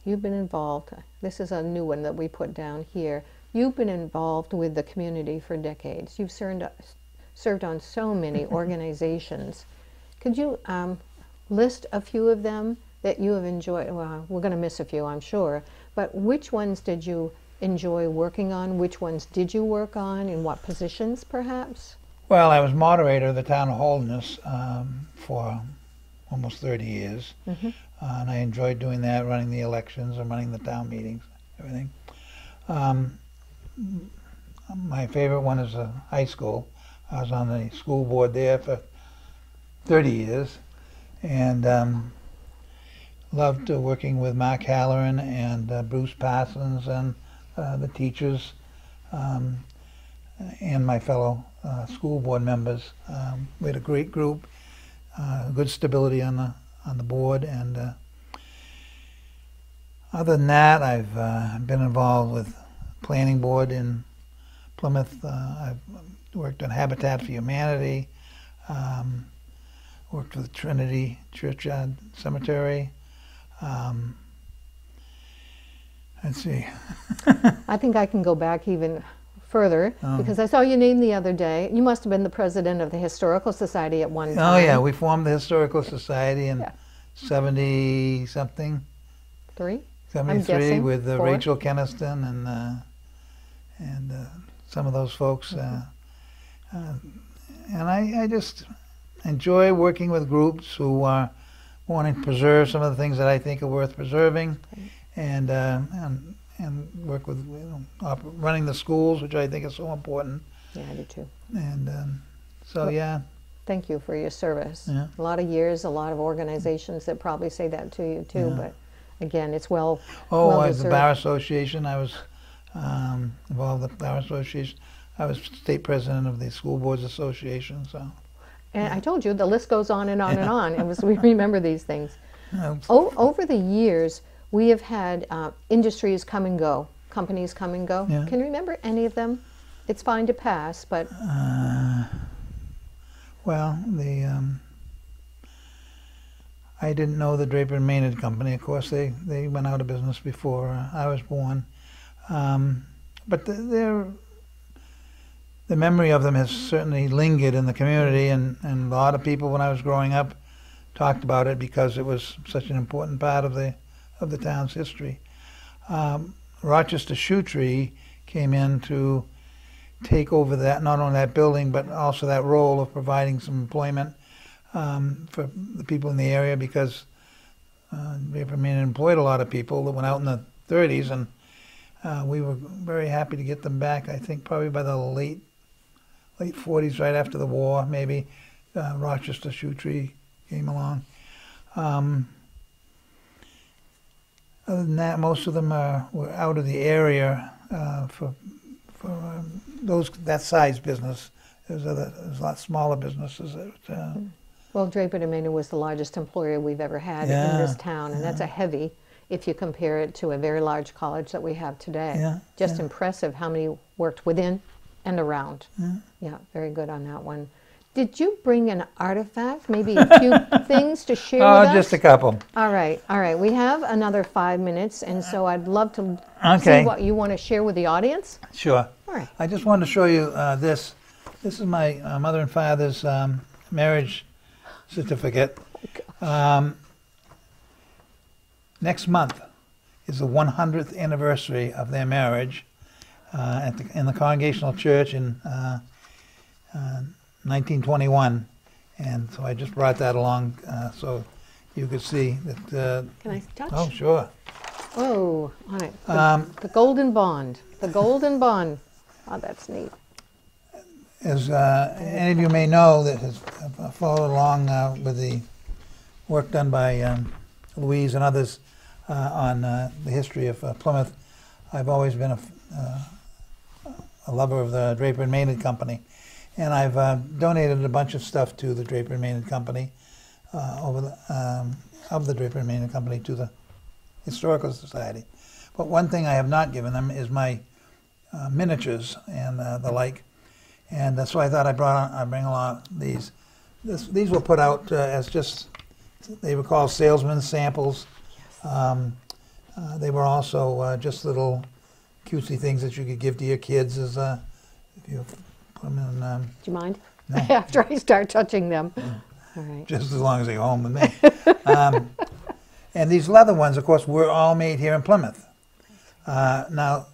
You've been involved. This is a new one that we put down here. You've been involved with the community for decades. You've served on so many organizations. Could you list a few of them that you have enjoyed? Well, we're going to miss a few, I'm sure. But which ones did you enjoy working on? Which ones did you work on? In what positions, perhaps? Well, I was moderator of the town of Holderness for almost 30 years. And I enjoyed doing that, running the elections and running the town meetings, everything. My favorite one is high school. I was on the school board there for 30 years and loved working with Mark Halloran and Bruce Parsons and the teachers and my fellow school board members. We had a great group, good stability on the board, and other than that, I've been involved with planning board in Plymouth. I've worked on Habitat for Humanity, worked with Trinity Churchyard Cemetery. Let's see. I think I can go back even further because I saw your name the other day. You must have been the president of the Historical Society at one time. Oh yeah, we formed the Historical Society in 70-something. 73 with Rachel Keniston and some of those folks. And I just enjoy working with groups who are wanting to preserve some of the things that I think are worth preserving, and work with running the schools, which I think is so important. Yeah, I do too. And so yeah. Thank you for your service. Yeah. A lot of years, a lot of organizations that probably say that to you too, but again, it's well as the Bar Association, I was involved with the Bar Association. I was state president of the School Boards Association. So, and I told you the list goes on and on and on. We remember these things. Over the years, we have had industries come and go, companies come and go. Yeah. Can you remember any of them? It's fine to pass, but well, I didn't know the Draper and Maynard Company. Of course, they went out of business before I was born. But the memory of them has certainly lingered in the community, and a lot of people when I was growing up talked about it because it was such an important part of the town's history. Rochester Shoe Tree came in to take over that, not only that building, but also that role of providing some employment for the people in the area, because Draper Maynard employed a lot of people that went out in the 30s, and we were very happy to get them back. I think probably by the late late 40s, right after the war, maybe. Rochester Shoe Tree came along. Other than that, most of them were out of the area for that size business. There's a lot smaller businesses that. Well, Draper and Maynard was the largest employer we've ever had Yeah, in this town, and that's a heavy if you compare it to a very large college that we have today. Yeah, Just yeah. impressive how many worked within and around. Yeah, very good on that one. Did you bring an artifact, maybe a few things to share with us? Just a couple. All right. We have another 5 minutes, and so I'd love to Okay. see what you want to share with the audience. Sure. All right. I just wanted to show you this. This is my mother and father's marriage certificate. Next month is the 100th anniversary of their marriage in the Congregational Church in 1921, and so I just brought that along so you could see that. Can I touch? Oh, sure. Oh, all right. The golden bond. The golden bond. Oh, that's neat. As any of you may know that has followed along with the work done by Louise and others on the history of Plymouth, I've always been a lover of the Draper and Maynard Company, and I've donated a bunch of stuff to the Draper and Maynard Company of the Draper and Maynard Company to the Historical Society. But one thing I have not given them is my miniatures and the like. And so I thought I'd bring along these. These were put out as just, they were called salesman samples. They were also just little cutesy things that you could give to your kids as if you put them in. Do you mind? No. After I start touching them. All right. Just as long as they go home with me. And these leather ones, of course, were all made here in Plymouth. Now,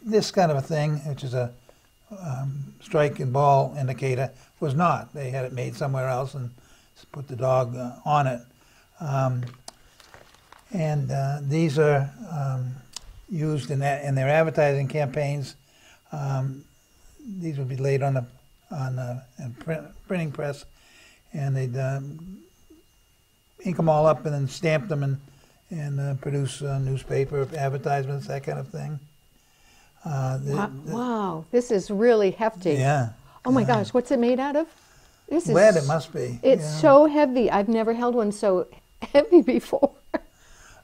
this kind of a thing, which is a strike and ball indicator, was not. They had it made somewhere else and put the dog on it. These are used in their advertising campaigns. These would be laid on a printing press, and they'd ink them all up and then stamp them and produce newspaper advertisements, that kind of thing. Wow, this is really hefty. Yeah. Oh my gosh, what's it made out of? This is Lead, it must be. It's so heavy. I've never held one so heavy before.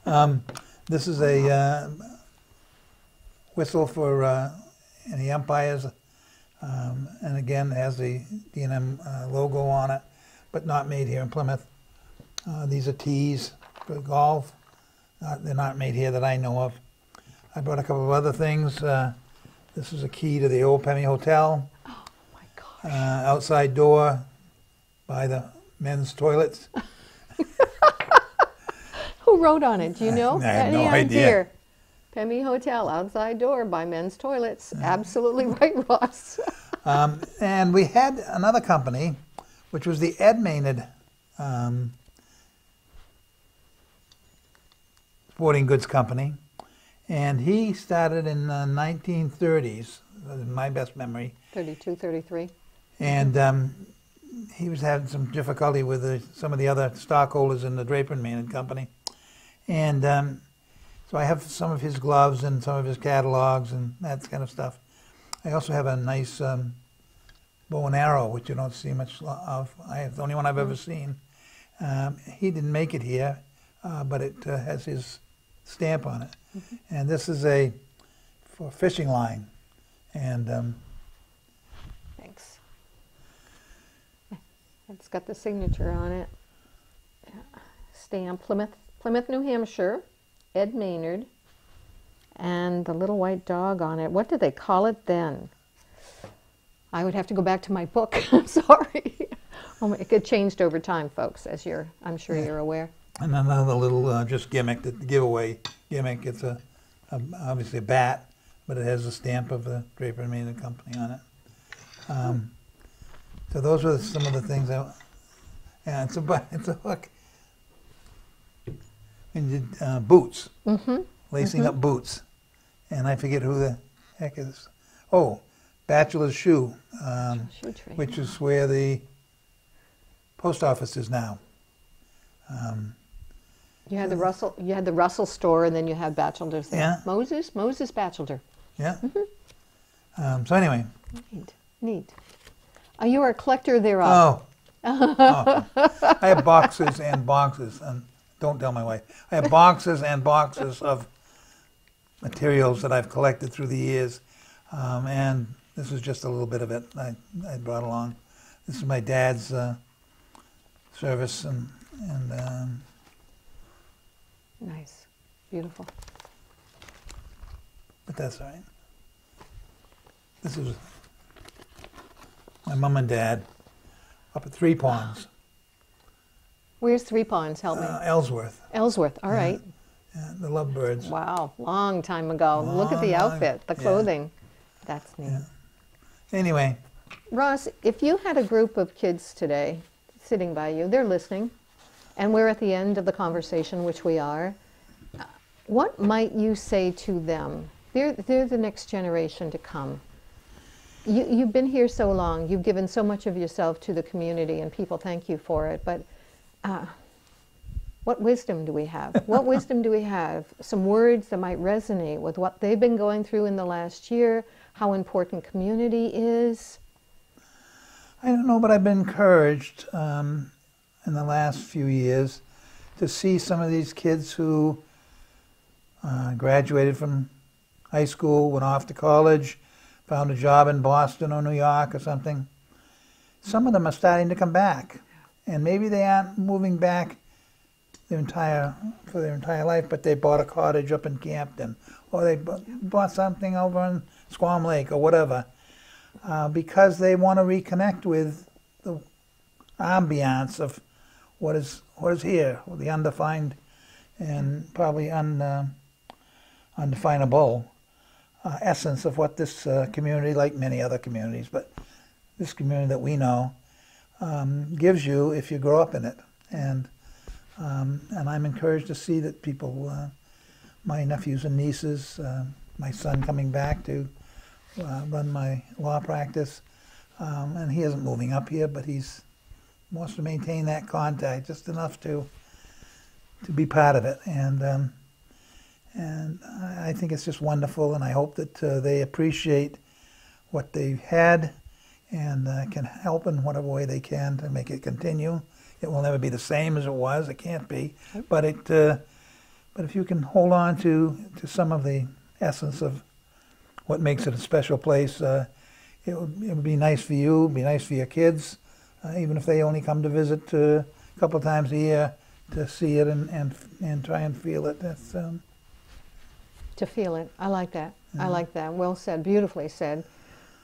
This is a whistle for any umpires, and again it has the D&M logo on it, but not made here in Plymouth. These are tees for golf. They're not made here that I know of. I brought a couple of other things. This is a key to the old Penny Hotel. Oh my gosh. Outside door by the men's toilets. Who wrote on it? Do you know? I have no Any idea. Pemmy Hotel, outside door by men's toilets. Absolutely right, Ross. And we had another company, which was the Ed Maynard Sporting Goods Company. And he started in the 1930s, in my best memory. 32, 33. And he was having some difficulty with some of the other stockholders in the Draper and Maynard Company. And so I have some of his gloves and some of his catalogs and that kind of stuff. I also have a nice bow and arrow, which you don't see much of. It's the only one I've ever seen. He didn't make it here, but it has his stamp on it. Mm-hmm. And this is for fishing line. And thanks. It's got the signature on it. Stamp, Plymouth, New Hampshire, Ed Maynard, and the little white dog on it. What did they call it then? I would have to go back to my book. I'm sorry. It changed over time, folks, as I'm sure you're aware. And another little just gimmick, the giveaway gimmick. It's obviously a bat, but it has a stamp of the Draper and Maynard Company on it. So those were some of the things it's a hook. And you did boots, lacing up boots, and I forget who the heck is. Oh, Bachelor's Shoe, Shoe trade. which is where the post office is now. You had the Russell store, and then you had Batchelder's there. Yeah. Moses Batchelder. Yeah. So anyway. Neat. You are a collector thereof. Oh. I have boxes and boxes, and don't tell my wife. I have boxes and boxes of materials that I've collected through the years, and this is just a little bit of it I brought along. This is my dad's service, and Nice, beautiful. but that's all right. This is my mom and dad up at Three Ponds, Where's Three Ponds? Help me. Ellsworth. Ellsworth. All right. Yeah, the Lovebirds. Wow, long time ago. Look at the Long, outfit, the yeah. clothing. That's neat. Yeah. Anyway, Ross, if you had a group of kids today sitting by you, they're listening, and we're at the end of the conversation, which we are, what might you say to them? They're the next generation to come. You've been here so long, you've given so much of yourself to the community, and people thank you for it, but what wisdom do we have? What wisdom do we have? Some words that might resonate with what they've been going through in the last year, how important community is. I don't know, but I've been encouraged in the last few years to see some of these kids who graduated from high school, went off to college, found a job in Boston or New York or something. Some of them are starting to come back, and maybe they aren't moving back for their entire life, but they bought a cottage up in Campton, or they bought something over in Squam Lake or whatever, because they want to reconnect with the ambiance of what is here, the undefined and probably undefinable essence of what this community, like many other communities, but this community that we know, gives you if you grow up in it. And I'm encouraged to see that people, my nephews and nieces, my son coming back to run my law practice, and he isn't moving up here, but he's wants to maintain that contact just enough to be part of it. And I think it's just wonderful, and I hope that they appreciate what they've had and can help in whatever way they can to make it continue. It will never be the same as it was. It can't be. But if you can hold on to some of the essence of what makes it a special place, it would be nice for you. It would be nice for your kids, even if they only come to visit a couple of times a year to see it and try and feel it. That's To feel it. I like that. I like that. Well said. Beautifully said.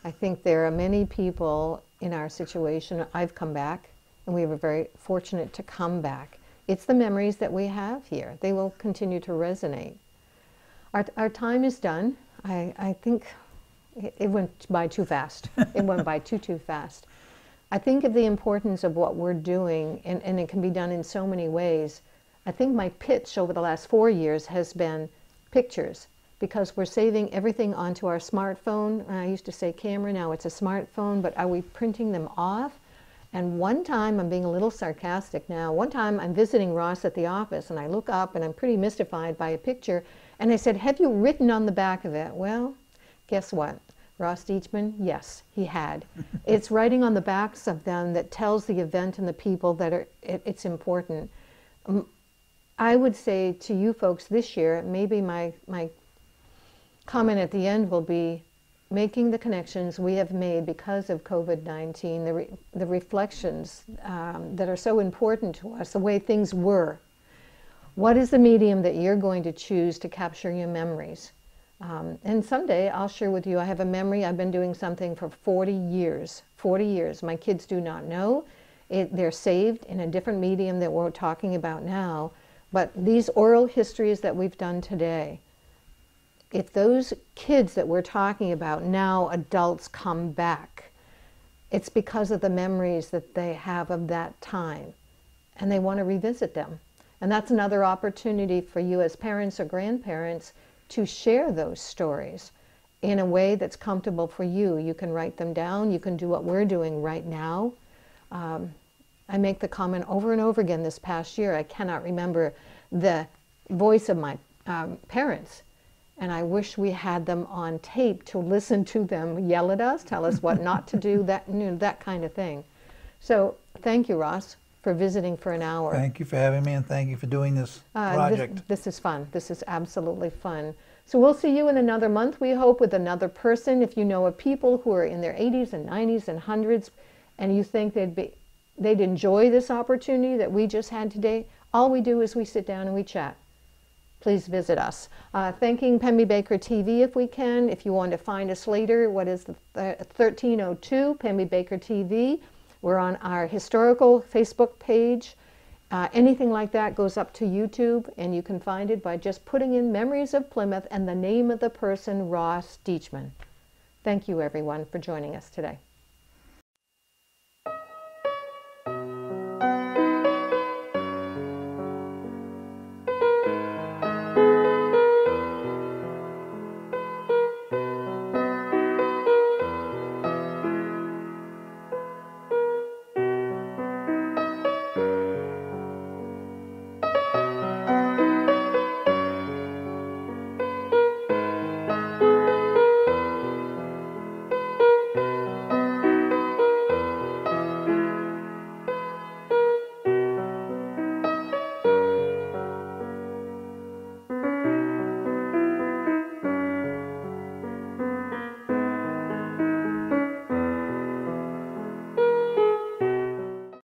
I think there are many people in our situation. I've come back, and we were very fortunate to come back. It's the memories that we have here. They will continue to resonate. Our time is done. I think it went by too fast. It went by too fast. I think of the importance of what we're doing, and it can be done in so many ways. I think my pitch over the last 4 years has been pictures, because we're saving everything onto our smartphone. I used to say camera, now it's a smartphone, but are we printing them off? And one time, I'm being a little sarcastic now, one time I'm visiting Ross at the office, and I look up and I'm pretty mystified by a picture, and I said, "Have you written on the back of it?" Well, guess what? Ross Deachman, yes, he had. It's writing on the backs of them that tells the event and the people that it's important. I would say to you folks this year, maybe my comment at the end will be making the connections we have made because of COVID-19, the reflections that are so important to us, the way things were. What is the medium that you're going to choose to capture your memories? And someday I'll share with you, I have a memory, I've been doing something for 40 years. 40 years. My kids do not know. They're saved in a different medium that we're talking about now. But these oral histories that we've done today, if those kids that we're talking about, now adults, come back, it's because of the memories that they have of that time, and they want to revisit them. And that's another opportunity for you as parents or grandparents to share those stories in a way that's comfortable for you. You can write them down. You can do what we're doing right now. I make the comment over and over again this past year. I cannot remember the voice of my parents. And I wish we had them on tape to listen to them yell at us, tell us what not to do, that kind of thing. So thank you, Ross, for visiting for an hour. Thank you for having me, and thank you for doing this project. This is fun. This is absolutely fun. So we'll see you in another month, we hope, with another person. If you know of people who are in their 80s and 90s and 100s, and you think they'd enjoy this opportunity that we just had today, all we do is we sit down and we chat. Please visit us. Thanking Pemmy Baker TV if we can. If you want to find us later, what is the 1302 Pemmy Baker TV? We're on our historical Facebook page. Anything like that goes up to YouTube, and you can find it by just putting in Memories of Plymouth and the name of the person, Ross Deachman. Thank you, everyone, for joining us today.